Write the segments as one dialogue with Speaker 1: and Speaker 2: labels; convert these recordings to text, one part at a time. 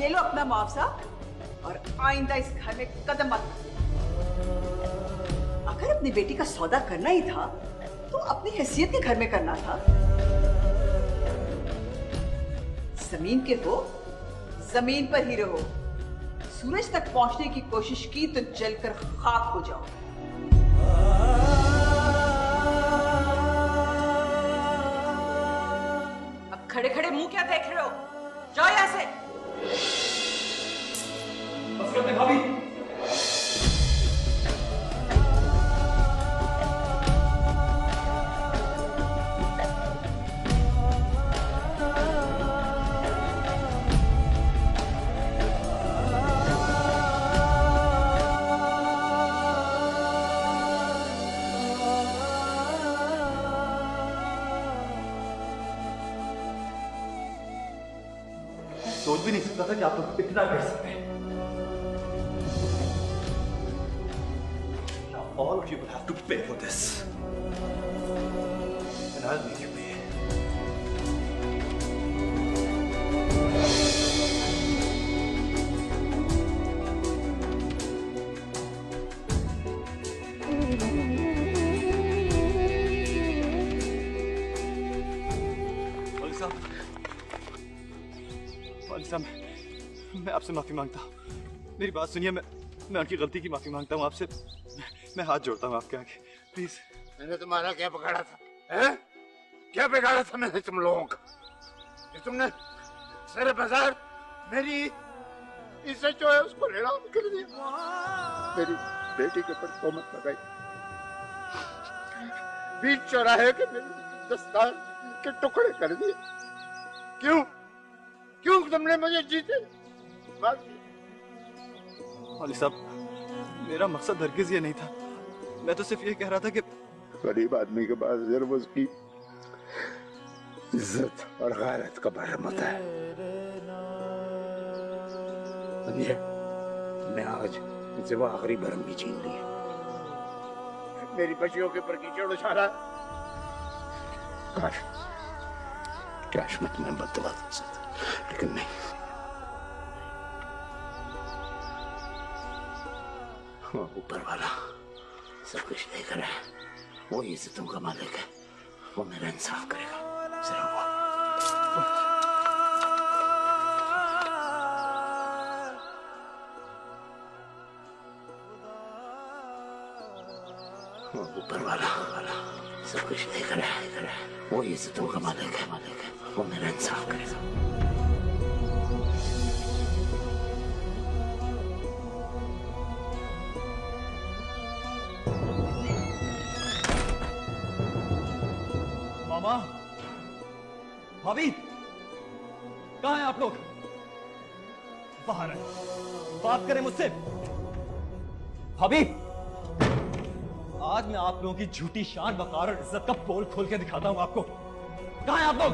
Speaker 1: ले लो अपना मुआवजा और आइंदा इस घर में कदम मत रखो। अगर अपनी बेटी का सौदा करना ही था तो अपनी हैसियत के घर में करना था। जमीन के हो, जमीन पर ही रहो। सूरज तक पहुंचने की कोशिश की तो जलकर खाक हो जाओ।
Speaker 2: अब खड़े खड़े मुंह क्या देख रहे हो? जाओ यहां से।
Speaker 3: बस करते भाभी। सोच भी नहीं सकता था कि आप लोग इतना कर सकते हैं। Now all of you will have to pay for this. And I'll make you pay. मैं आपसे माफी मांगता हूँ। मेरी बात सुनिए। मैं उनकी गलती की माफी मांगता हूँ आपसे। मैं हाथ जोड़ता हूँ आपके आगे, प्लीज।
Speaker 4: मैंने तुम्हारा क्या बिगाड़ा था? हैं? क्या बिगाड़ा था मैंने तुम लोगों का? कि तुमने सारे बाजार मेरी इज्जत जो है उसको लेना कर दिया। मेरी बेटी के ऊपर तोहमत लगाई। बीच चौराहे के मेरी दस्तार के टुकड़े कर दिए। क्यों? क्यों तुमने मुझे जीते?
Speaker 3: मौलवी साहब, मेरा मकसद हरगिज ये नहीं था। मैं तो सिर्फ ये कह रहा था कि
Speaker 4: गरीब आदमी के पास सिर्फ उसकी इज्जत और गैरत का भरम होता है। समझे? मैं आज मुझसे वो आखिरी भरम भी छीन ली है। मेरी बच्चियों के ऊपर कीचड़ उछाला। काश मैं तुम्हें बदला दे सकता, लेकिन नहीं। ऊपर वाला सब कुछ देख रहा है। वो इज्जतों का मालिक है। वो मेरा इंसाफ करेगा। जरा वो ऊपर वाला सब कुछ देख रहा है। वो इज्जतों का मालिक है। वो मेरा इंसाफ करेगा।
Speaker 3: मामा, भाभी, कहाँ हैं आप लोग? बाहर आए, बात करें मुझसे। भाभी, आज मैं आप लोगों की झूठी शान, वकार और इज्जत का पोल खोल के दिखाता हूं आपको। कहाँ हैं आप लोग?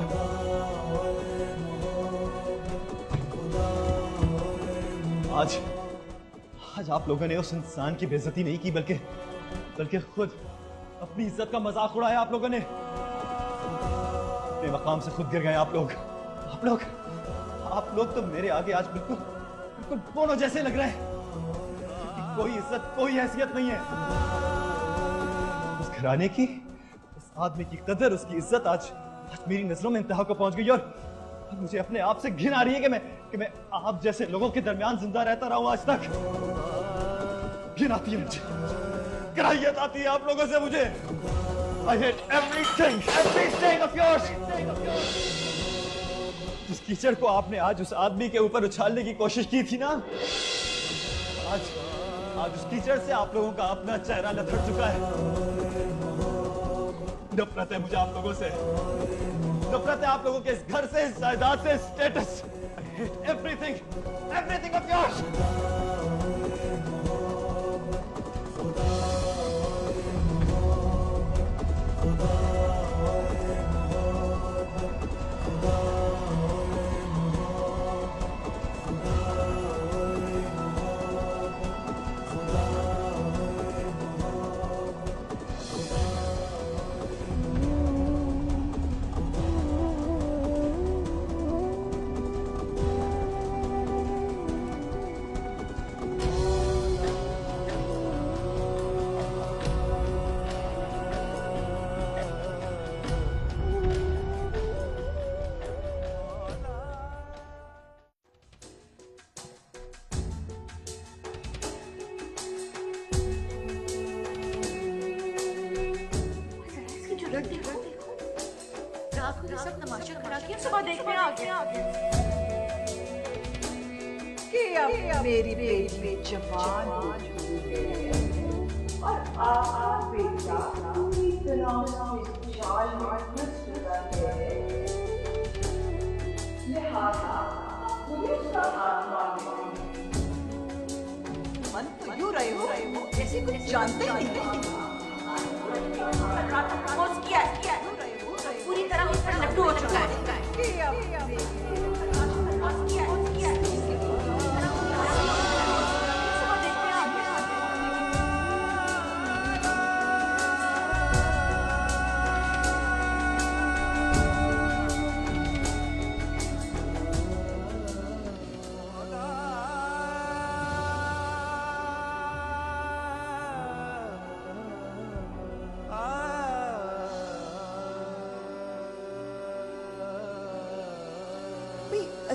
Speaker 3: आज आप लोगों ने उस इंसान की बेइज्जती नहीं की, बल्कि खुद अपनी इज्जत का मजाक उड़ाया। आप लोगों ने अपने मकाम से खुद गिर गए। आप लोग तो मेरे आगे आज बिल्कुल बोनो जैसे लग रहे हैं। कोई इज्जत, कोई हैसियत नहीं है। उस घराने की, उस आदमी की कदर, उसकी इज्जत आज मेरी नजरों में इंतहा को पहुंच गई। और मुझे अपने आप से घिन आ रही है कि मैं आप जैसे लोगों के दरमियान जिंदा रहता रहा हूं आज तक। घिन आती है मुझे, कराहियत आती है आप लोगों से मुझे। I hate everything of yours. जिस कीचड़ को आपने आज उस आदमी के ऊपर उछालने की कोशिश की थी ना, आज उस कीचड़ से आप लोगों का अपना चेहरा लथड़ चुका है। नफरत है मुझे आप लोगों से। नफरत है आप लोगों के इस घर से, इस जायदाद से, status. I hate everything of yours.
Speaker 5: रात को सब तमाशा खड़ा किया, सुबह देखने आ गए।
Speaker 1: कि अब मेरी बेटी जवान हो चुकी है और आपका बेटा पूरी तरह से जाल में फंस चुका है। लिहाजा मुझे उसका हाथ मांगना है। मन तो यूं रहे हो जैसे कुछ जानते ही नहीं।
Speaker 5: प्रपोज किया पूरी तरह उस पर लट्टू हो चुका है।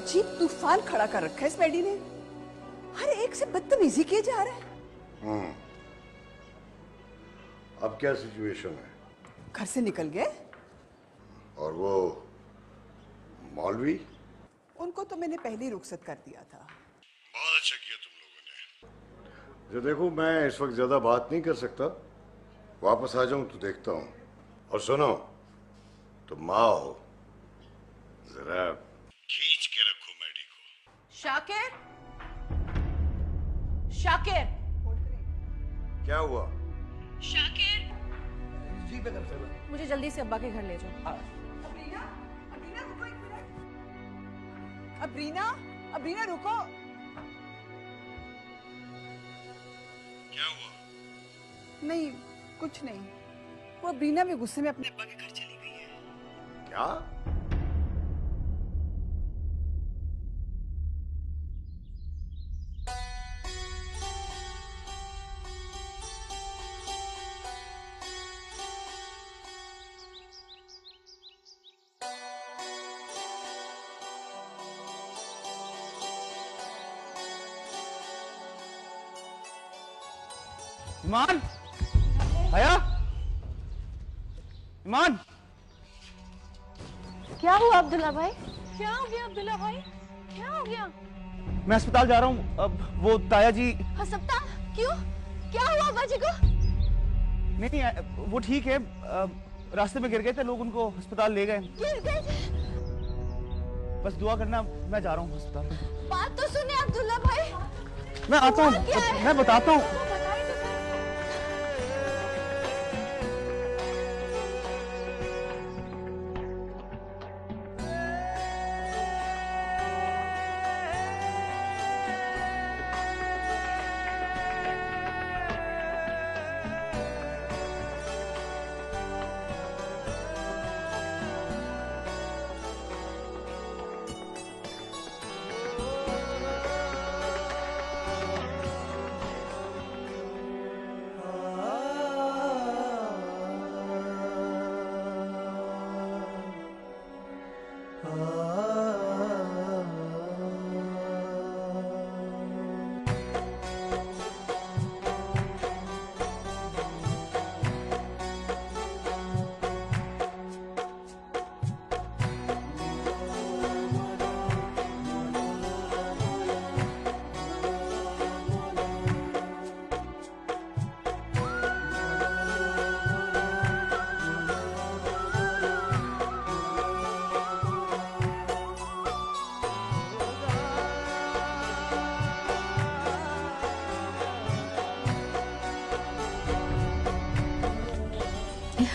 Speaker 1: अजीब तूफान खड़ा कर रखा है इस मैडी ने। हर एक से बदतमीजी किए जा रहा है।
Speaker 4: अब क्या सिचुएशन है?
Speaker 1: घर से निकल गए
Speaker 4: और वो मौलवी?
Speaker 1: उनको तो मैंने पहले ही रुखसत कर दिया था।
Speaker 4: बहुत अच्छा किया तुम लोगों ने। जो देखो, मैं इस वक्त ज्यादा बात नहीं कर सकता, वापस आ जाऊं तो देखता हूं। और सुनो, तुम माँ हो, जरा खींच के रखो मैडी को।
Speaker 5: शाकिर, शाकिर,
Speaker 4: क्या हुआ?
Speaker 5: शाकिर,
Speaker 3: जी बेगम साहब।
Speaker 5: मुझे जल्दी से अब्बा के घर ले जाओ।
Speaker 1: अबरीना, अबरीना रुको एक मिनट। अबरीना, अबरीना रुको।
Speaker 4: क्या हुआ?
Speaker 1: नहीं, कुछ नहीं। वो अबरीना भी गुस्से में अपने अब्बा के घर चली गई है।
Speaker 4: क्या?
Speaker 3: ईमान, आया? ईमान,
Speaker 5: क्या हुआ अब्दुल्ला भाई? क्या हो गया अब्दुल्ला भाई? क्या हो गया?
Speaker 3: मैं अस्पताल जा रहा हूँ। अब वो ताया जी।
Speaker 5: अस्पताल? क्यों? क्या हुआ अब्बा जी को?
Speaker 3: नहीं, वो ठीक है। रास्ते में गिर गए थे लोग, उनको अस्पताल ले गए।
Speaker 5: गिर गए थे?
Speaker 3: बस दुआ करना, मैं जा रहा हूँ अस्पताल।
Speaker 5: बात तो सुने अब्दुल्ला भाई।
Speaker 3: मैं आता हूँ, मैं बताता हूँ।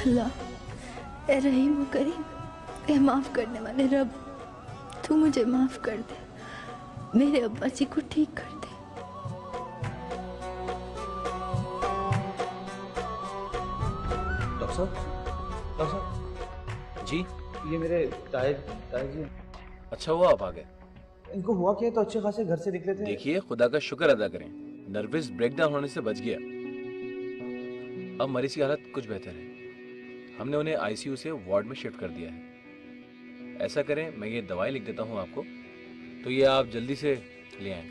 Speaker 6: अल्लाह, ए रहीम व करीम, ए माफ़ करने वाले रब, तू मुझे माफ़ कर दे, मेरे अब्बा जी को ठीक कर दे।
Speaker 3: डॉक्टर साहब
Speaker 7: जी,
Speaker 3: ये मेरे ताया जी।
Speaker 7: अच्छा हुआ आप आ गए।
Speaker 3: इनको हुआ क्या? तो अच्छे खासे घर से निकले थे।
Speaker 7: देखिए, खुदा का शुक्र अदा करें, नर्वस ब्रेकडाउन होने से बच गया। अब मरीज की हालत कुछ बेहतर है। हमने उन्हें आईसीयू से वार्ड में शिफ्ट कर दिया है। ऐसा करें, मैं ये दवाई लिख देता हूँ आपको, तो ये आप जल्दी से ले आएं।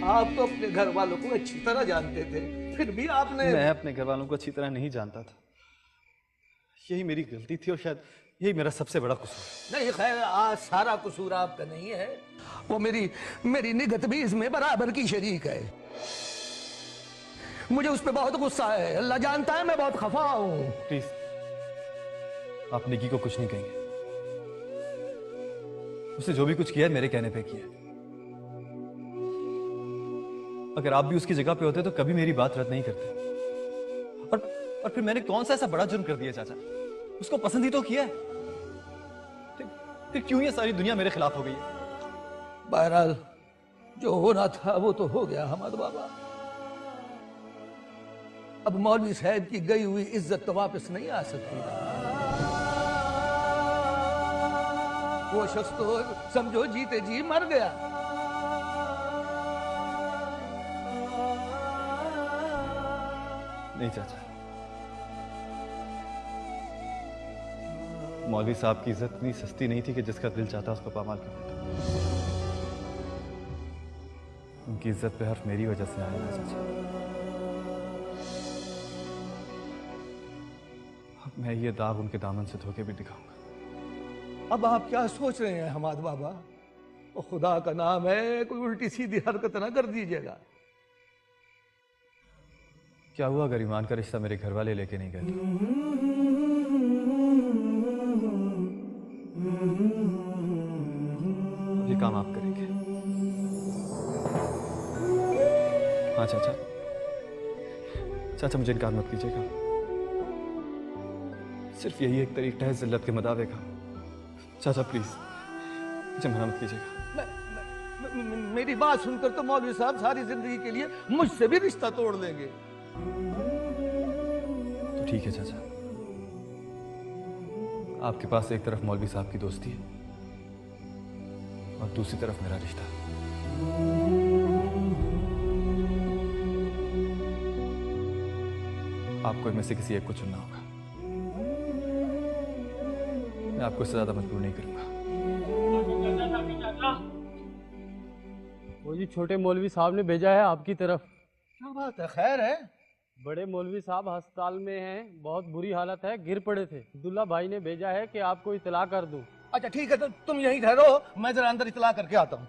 Speaker 8: आप तो अपने घर वालों को अच्छी तरह जानते थे। फिर भी आपने।
Speaker 3: मैं अपने घर वालों को अच्छी तरह नहीं जानता था, यही मेरी गलती थी और शायद यही मेरा सबसे बड़ा कसूर।
Speaker 8: नहीं खैर, आज सारा कसूर आपका नहीं है, वो मेरी निगत भी इसमें बराबर की शरीक है। मुझे उस पर बहुत गुस्सा है, अल्लाह जानता है मैं बहुत खफा हूं।
Speaker 3: प्लीज आप निकी को कुछ नहीं कहेंगे, उसने जो भी कुछ किया है मेरे कहने पे किया है। अगर आप भी उसकी जगह पे होते तो कभी मेरी बात रद्द नहीं करते। और फिर मैंने कौन सा ऐसा बड़ा जुर्म कर दिया चाचा? उसको पसंद ही तो किया है, फिर क्यों ये सारी दुनिया मेरे खिलाफ हो गई है?
Speaker 8: बहरहाल जो होना था वो तो हो गया हमाद बाबा। अब मौलवी साहब की गई हुई इज्जत तो वापस नहीं आ सकती। वो शख्स तो समझो जीते जी मर गया।
Speaker 3: नहीं चाचा, मौलवी साहब की इज्जत इतनी सस्ती नहीं थी कि जिसका दिल चाहता उसको पामाल कर देता। उनकी इज्जत पे हर्फ मेरी वजह से आया है चाचा। अब मैं ये दाग उनके दामन से धोके भी दिखाऊंगा।
Speaker 8: अब आप क्या सोच रहे हैं हमाद बाबा? तो खुदा का नाम है, कोई उल्टी सीधी हरकत ना कर दीजिएगा।
Speaker 3: क्या हुआ अगर ईमान का रिश्ता मेरे घर वाले लेके नहीं गए? ये काम आप करेंगे? हाँ चाचा, चाचा मुझे इनकार मत कीजिएगा। सिर्फ यही एक तरीका है जिल्लत के मदावे का। चाचा प्लीज मुझे मना मत कीजिएगा।
Speaker 8: मेरी बात सुनकर तो मौलवी साहब सारी जिंदगी के लिए मुझसे भी रिश्ता तोड़ लेंगे।
Speaker 3: तो ठीक है चाचा, आपके पास एक तरफ मौलवी साहब की दोस्ती है और दूसरी तरफ मेरा रिश्ता। आपको इनमें से किसी एक को चुनना होगा। मैं आपको इससे ज्यादा मजबूर नहीं करूंगा।
Speaker 9: वो जी छोटे मौलवी साहब ने भेजा है आपकी तरफ।
Speaker 8: क्या बात है, खैर है?
Speaker 9: बड़े मौलवी साहब अस्पताल में हैं, बहुत बुरी हालत है, गिर पड़े थे। अब्दुल्ला भाई ने भेजा है कि आपको इतला कर दूं।
Speaker 8: अच्छा ठीक है, तो तुम यहीं ठहरो, मैं जरा अंदर इतला करके आता हूं।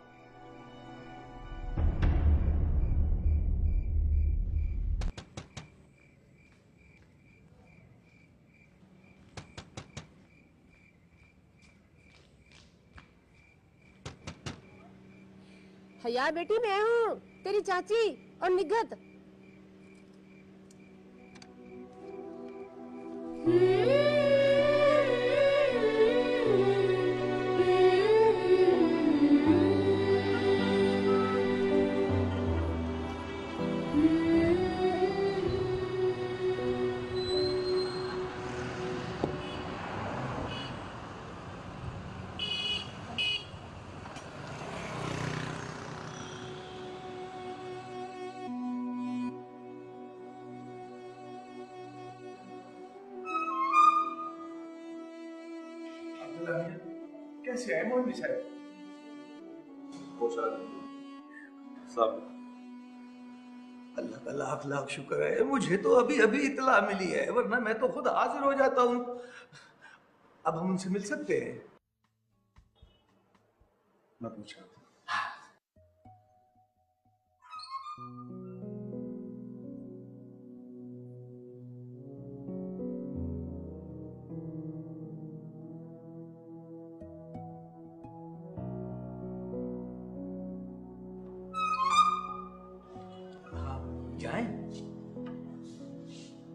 Speaker 10: हया बेटी, मैं हूँ तेरी चाची और निगत।
Speaker 11: कैसे है मौलवी साहब?
Speaker 8: अल्लाह का लाख लाख शुक्र है, मुझे तो अभी अभी इतला मिली है, वरना मैं तो खुद हाजिर हो जाता हूँ। अब हम उनसे मिल सकते हैं?
Speaker 11: मैं पूछा।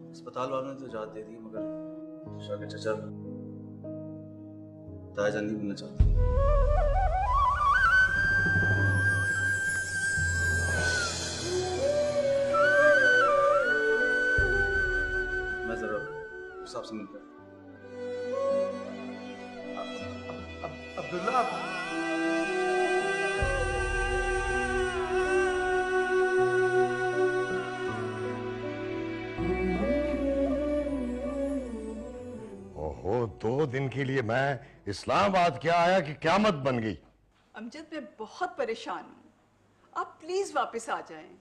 Speaker 3: अस्पताल वालों ने तो इजाजत दे दी, मगर तुषार के चचा तायाजान नहीं मिलना चाहते। मैं जरा साहब से मिलकर।
Speaker 8: अब्दुल्ला,
Speaker 4: ओहो, 2 दिन के लिए मैं इस्लामाबाद क्या आया कि क़यामत बन गई।
Speaker 1: अमजद, मैं बहुत परेशान हूँ, आप प्लीज वापस आ जाएं।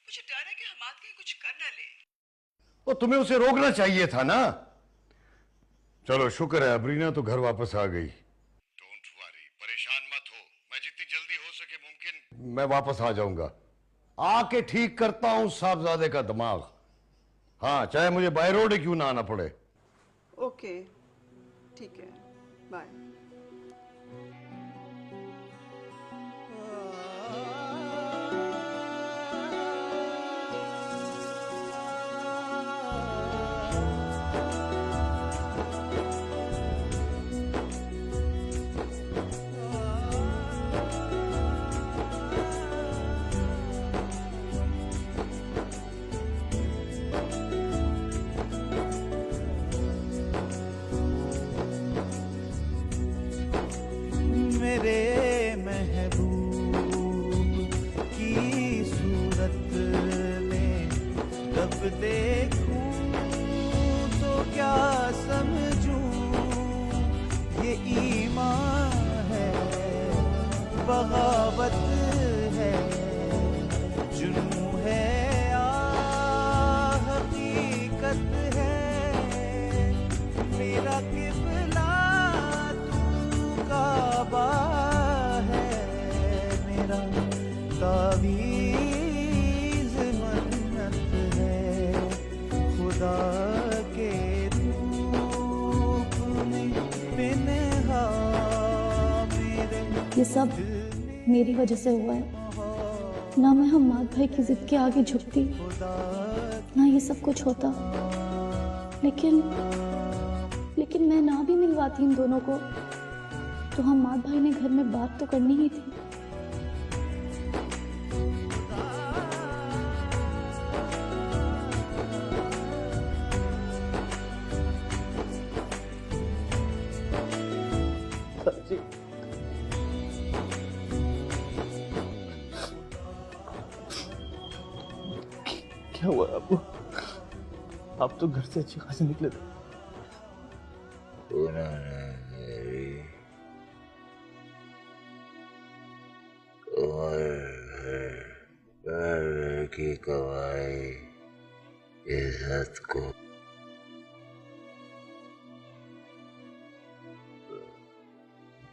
Speaker 1: मुझे डर है कि हमाद कहीं कुछ
Speaker 4: कुछ कर न ले। वो तुम्हें उसे रोकना चाहिए था ना। चलो शुक्र है अबरीना तो घर वापस आ गई। डोंट वरी, परेशान मत हो, मैं जितनी जल्दी हो सके मुमकिन मैं वापस आ जाऊंगा। आके ठीक करता हूं साहबजादे का दिमाग। हाँ, चाहे मुझे बाय रोड ही क्यों ना आना पड़े।
Speaker 1: ओके, ठीक है, बाय।
Speaker 12: मेरे महबूब की सूरत में जब देखूं तो क्या समझूं, ये ईमान है, बगावत है, जुनून है या हकीकत है। मेरा किबला काबा है, मेरा तावीज़ मन्नत है, खुदा के रूप में पिन्हा मेरे।
Speaker 6: ये सब मेरी वजह से हुआ है। ना मैं हम्माद भाई की जिद के आगे झुकती, ना ये सब कुछ होता। लेकिन मैं ना भी मिलवाती इन दोनों को तो हम्माद भाई ने घर में बात तो करनी ही थी।
Speaker 3: क्या हुआ आपको? आप तो घर से अच्छी खासी निकले थे।
Speaker 13: की कमाई इज्जत को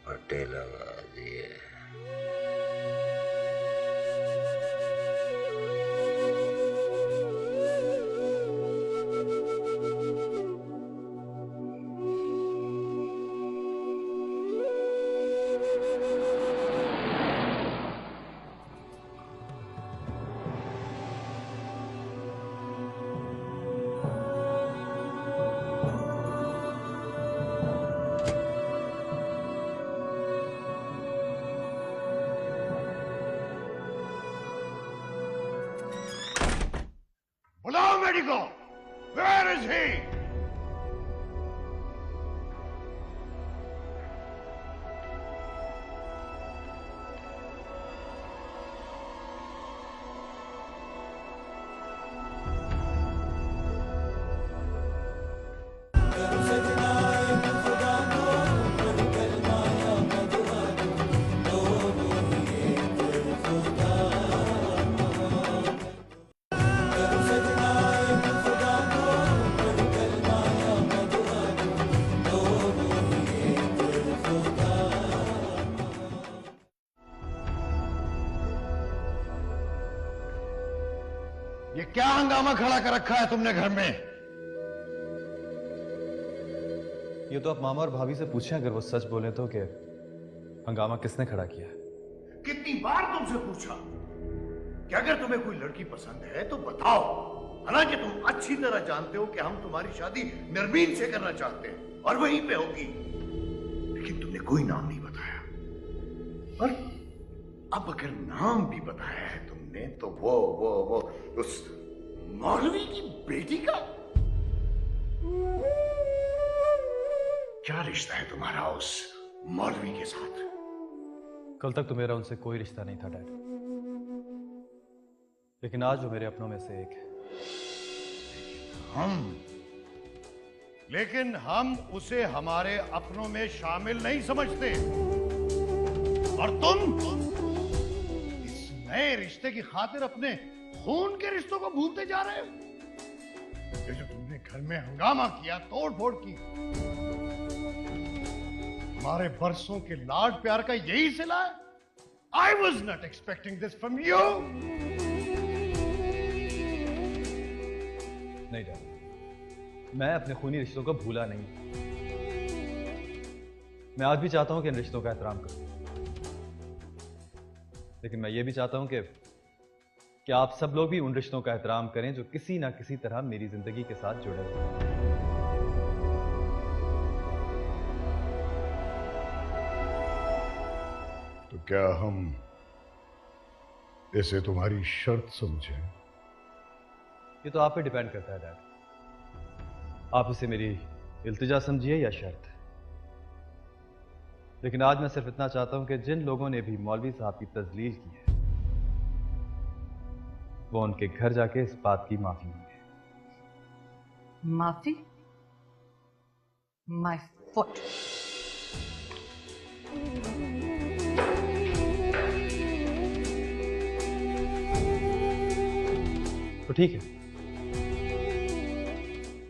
Speaker 13: फटे लगा दिए।
Speaker 4: बुलाओ मेडिको। Where is he? ये क्या हंगामा खड़ा कर रखा है तुमने घर में?
Speaker 3: ये तो आप मामा और भाभी से पूछें, अगर वो सच बोले तो, कि हंगामा किसने खड़ा किया है।
Speaker 4: कितनी बार तुमसे पूछा कि अगर तुम्हें कोई लड़की पसंद है तो बताओ, हालांकि तुम अच्छी तरह जानते हो कि हम तुम्हारी शादी नरमीन से करना चाहते हैं और वहीं पे होगी, लेकिन तुमने कोई नाम नहीं बताया। और अब अगर नाम भी बताया है तुमने तो वो उस मौलवी की बेटी का क्या रिश्ता है तुम्हारा उस मौलवी के साथ?
Speaker 3: कल तक तो मेरा उनसे कोई रिश्ता नहीं था डैड, लेकिन आज वो मेरे अपनों में से एक है।
Speaker 4: लेकिन हम उसे हमारे अपनों में शामिल नहीं समझते, और तुम इस नए रिश्ते की खातिर अपने खून के रिश्तों को भूलते जा रहे हो? ये जो तुमने घर में हंगामा किया, तोड़ फोड़ की, हमारे बरसों के लाड प्यार का यही सिला है? I was not expecting this from you.
Speaker 3: नहीं डैड, मैं अपने खूनी रिश्तों को भूला नहीं। मैं आज भी चाहता हूं कि इन रिश्तों का एहतराम करूं, लेकिन मैं ये भी चाहता हूं कि आप सब लोग भी उन रिश्तों का एहतराम करें जो किसी ना किसी तरह मेरी जिंदगी के साथ जुड़े हुए हैं।
Speaker 4: तो क्या हम इसे तुम्हारी शर्त समझें?
Speaker 3: ये तो आप पे डिपेंड करता है डैड, आप इसे मेरी इल्तिजा समझिए या शर्त। लेकिन आज मैं सिर्फ इतना चाहता हूं कि जिन लोगों ने भी मौलवी साहब की तजलील की है, वो उनके घर जाके इस बात की माफी मांगे।
Speaker 1: माफी? My foot.
Speaker 3: तो ठीक है,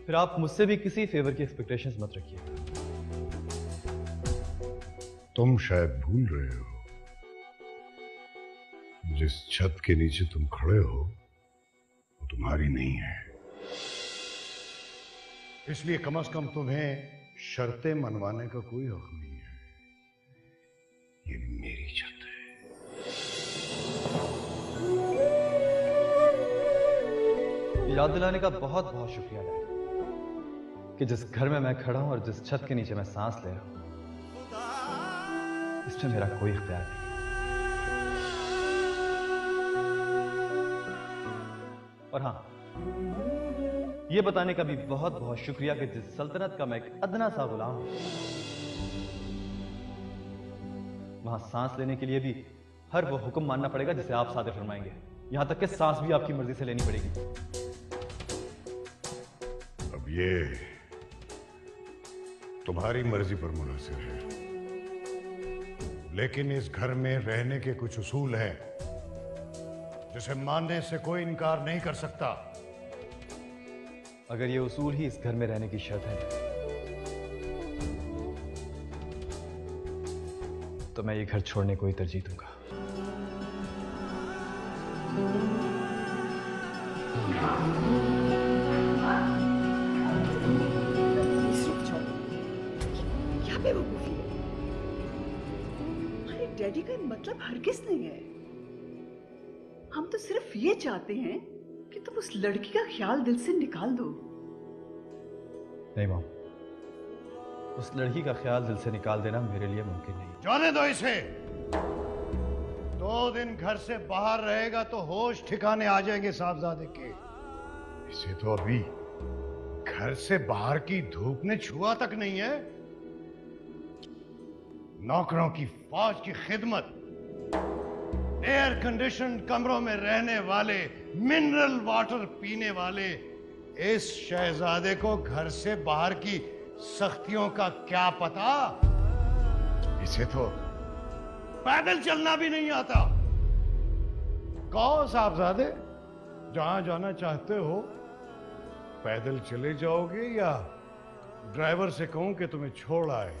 Speaker 3: फिर आप मुझसे भी किसी फेवर की एक्सपेक्टेशंस मत रखिएगा।
Speaker 4: तुम शायद भूल रहे हो, जिस छत के नीचे तुम खड़े हो वो तुम्हारी नहीं है, इसलिए कम से कम तुम्हें शर्तें मनवाने का कोई हक नहीं है। ये मेरी छत है।
Speaker 3: याद दिलाने का बहुत बहुत शुक्रिया डैड कि जिस घर में मैं खड़ा हूं और जिस छत के नीचे मैं सांस ले रहा हूं, इसमें मेरा कोई इख्तियार नहीं। और हां, यह बताने का भी बहुत बहुत शुक्रिया कि जिस सल्तनत का मैं एक अदना सा गुलाम हूं, वहां सांस लेने के लिए भी हर वो हुक्म मानना पड़ेगा जिसे आप सादर फरमाएंगे, यहां तक कि सांस भी आपकी मर्जी से लेनी पड़ेगी।
Speaker 4: अब ये तुम्हारी मर्जी पर मुनहसर है, लेकिन इस घर में रहने के कुछ उसूल हैं जिसे मानने से कोई इनकार नहीं कर सकता।
Speaker 3: अगर ये उसूल ही इस घर में रहने की शर्त है, तो मैं ये घर छोड़ने को ही तरजीह दूंगा।
Speaker 1: क्या बेवकूफी है? हमारे डैडी का मतलब हरगिज नहीं है। हम तो सिर्फ ये चाहते हैं कि तुम उस लड़की का ख्याल दिल से निकाल दो।
Speaker 3: नहीं मॉम, उस लड़की का ख्याल दिल से निकाल देना मेरे लिए मुमकिन नहीं।
Speaker 4: जाने दो इसे। 2 दिन घर से बाहर रहेगा तो होश ठिकाने आ जाएंगे साहबजादे के। इसे तो अभी घर से बाहर की धूप ने छुआ तक नहीं है। नौकरों की फौज की खिदमत, एयर कंडीशन कमरों में रहने वाले, मिनरल वाटर पीने वाले इस शहजादे को घर से बाहर की सख्तियों का क्या पता? इसे तो पैदल चलना भी नहीं आता। कहो साहबजादे, जहां जाना चाहते हो पैदल चले जाओगे या ड्राइवर से कहूं कि तुम्हें छोड़ आए?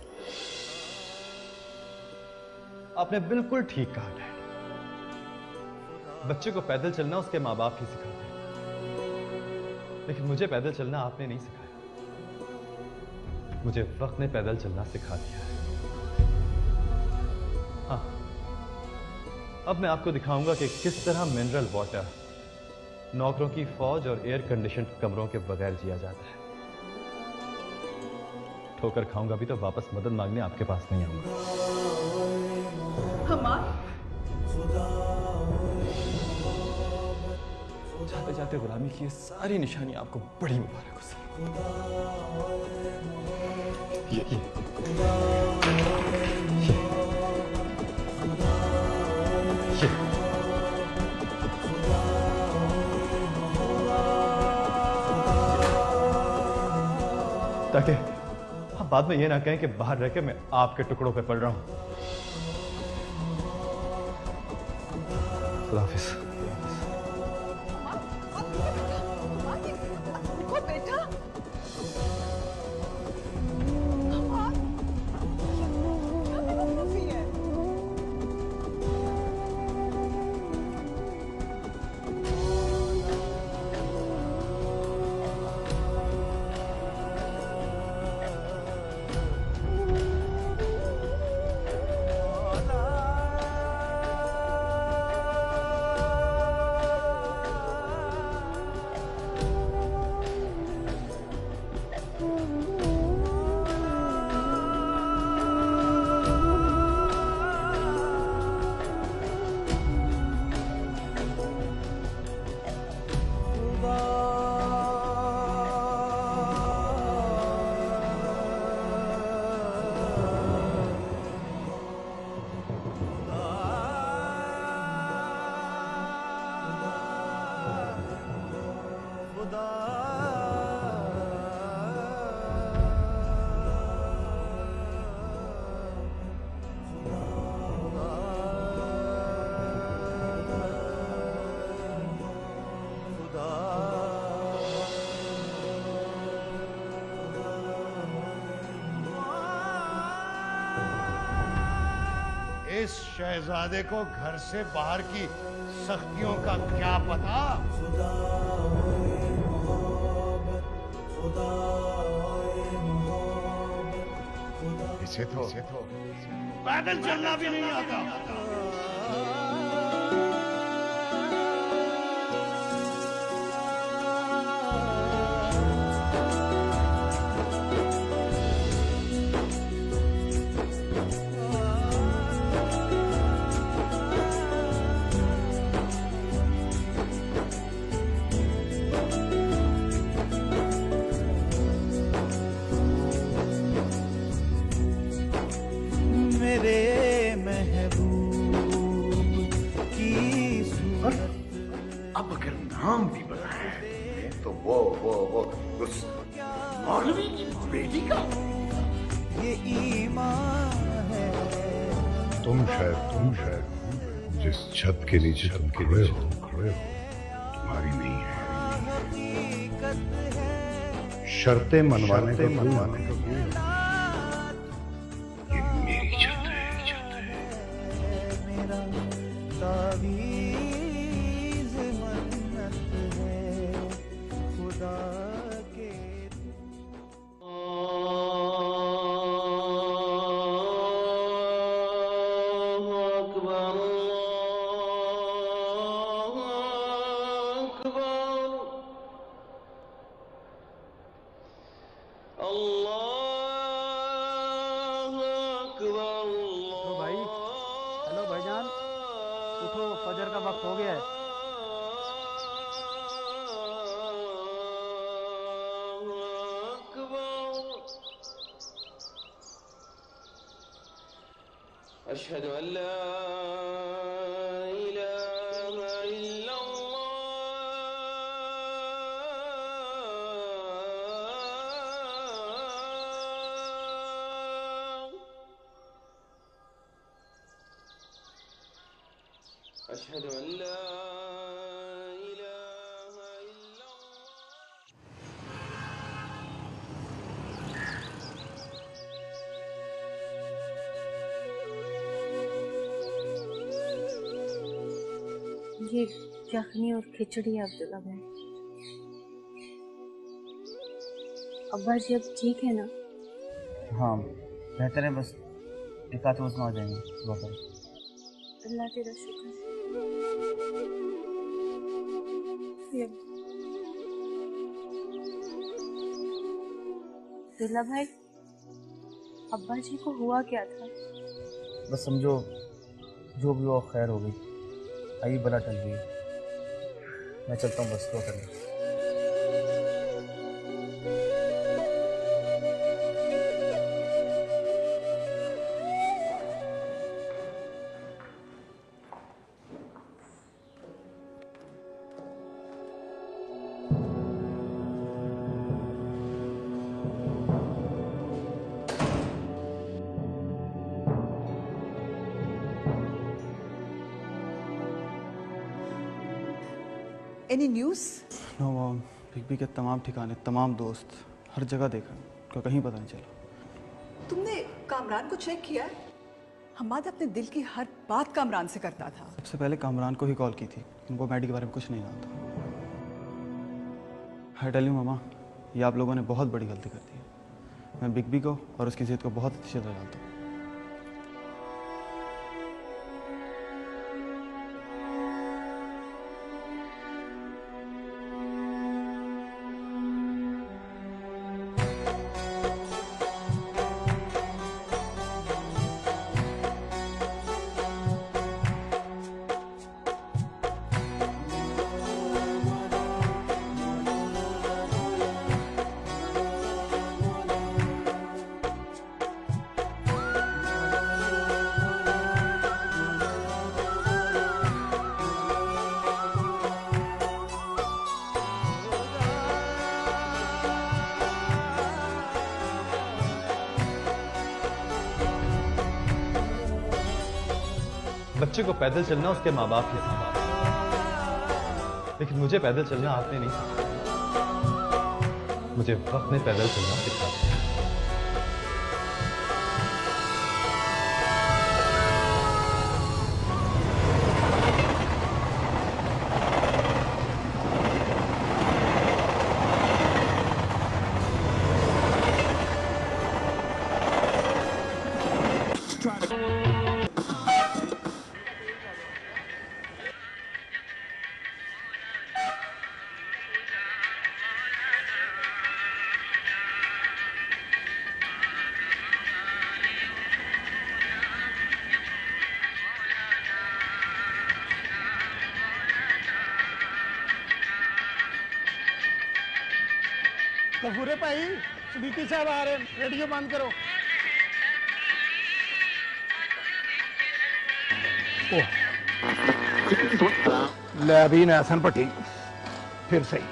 Speaker 3: आपने बिल्कुल ठीक कहा डैड। बच्चे को पैदल चलना उसके माँ बाप ही सिखाते हैं, लेकिन मुझे पैदल चलना आपने नहीं सिखाया। मुझे वक्त ने पैदल चलना सिखा दिया है। हाँ, अब मैं आपको दिखाऊंगा कि किस तरह मिनरल वाटर, नौकरों की फौज और एयर कंडीशन कमरों के बगैर जिया जाता है। ठोकर खाऊंगा भी तो वापस मदद मांगने आपके पास नहीं आऊंगा। जाते जाते गुलामी की सारी निशानी आपको बड़ी मुबारक हो सके। ये। ताकि आप बाद में ये ना कहें कि बाहर रह के मैं आपके टुकड़ों पे पड़ रहा हूं। खुदा हाफिज़।
Speaker 4: इस शहजादे को घर से बाहर की सख्तियों का क्या पता। इसे तो पैदल चलना भी नहीं आता। अब अगर नाम भी बताया है तो वो उस मौलवी की बेटी का
Speaker 12: ये ईमान है।
Speaker 4: तुम शायद जिस छत के नीचे तुम खड़े हो तुम्हारी नहीं है। शर्तें मनवाने का ये मेरी छत है।
Speaker 12: मेरा तावीज़ मन्नत है खुदा के।
Speaker 9: फजर का वक्त हो गया है।
Speaker 14: अशहदु अल्ला इलाहा इल्लल्लाह। अशहदु अल्ला इलाहा इल्लल्लाह।
Speaker 6: ये यखनी और खिचड़ी है अब्दुल्ला भाई। अब्बा जी अब ठीक है ना?
Speaker 15: हाँ बेहतर है, बस एक आध रोज में आ जाएंगे।
Speaker 6: अल्लाह तेरा शुक्र। अब्दुल्ला भाई अब्बा जी को हुआ क्या था?
Speaker 15: बस समझो जो भी हो खैर हो गई, आई बला टल गई। मैं चलता हूँ बस, तो करना।
Speaker 1: Any news?
Speaker 15: No, Big B के तमाम ठिकाने, तमाम दोस्त, हर जगह देखा, उनका कहीं पता नहीं चला।
Speaker 1: तुमने कामरान को चेक किया? हमाद अपने दिल की हर बात कामरान से करता था।
Speaker 15: सबसे पहले कामरान को ही कॉल की थी, उनको मैडी के बारे में कुछ नहीं जानता। आई टेल यू मामा, ये आप लोगों ने बहुत बड़ी गलती कर दी है। मैं बिग बी को और उसकी जिद को बहुत अच्छे से जानता हूँ।
Speaker 3: बच्चे को पैदल चलना उसके माँ बाप के साथ, लेकिन मुझे पैदल चलना आपने नहीं सिखाया। मुझे वक्त ने पैदल चलना सिखाया।
Speaker 9: कपूरे भाई, स्पीकर साहब आ रहे हैं, रेडियो बंद करो।
Speaker 4: ले अभी नहसन पट्टी फिर सही।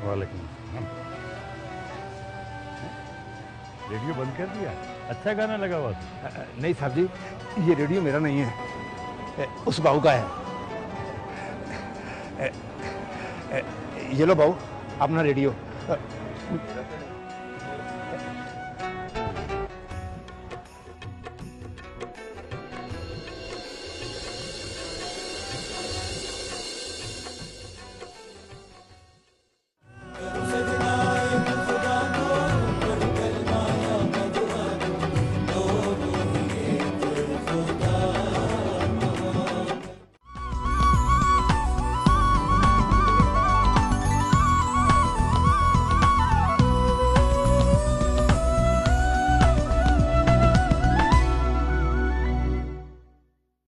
Speaker 4: वालेकुम अस्सलाम। रेडियो बंद कर दिया? अच्छा गाना लगा हुआ था। नहीं साहब जी, ये रेडियो मेरा नहीं है, उस बाबू का है। ये लो बाबू अपना रेडियो।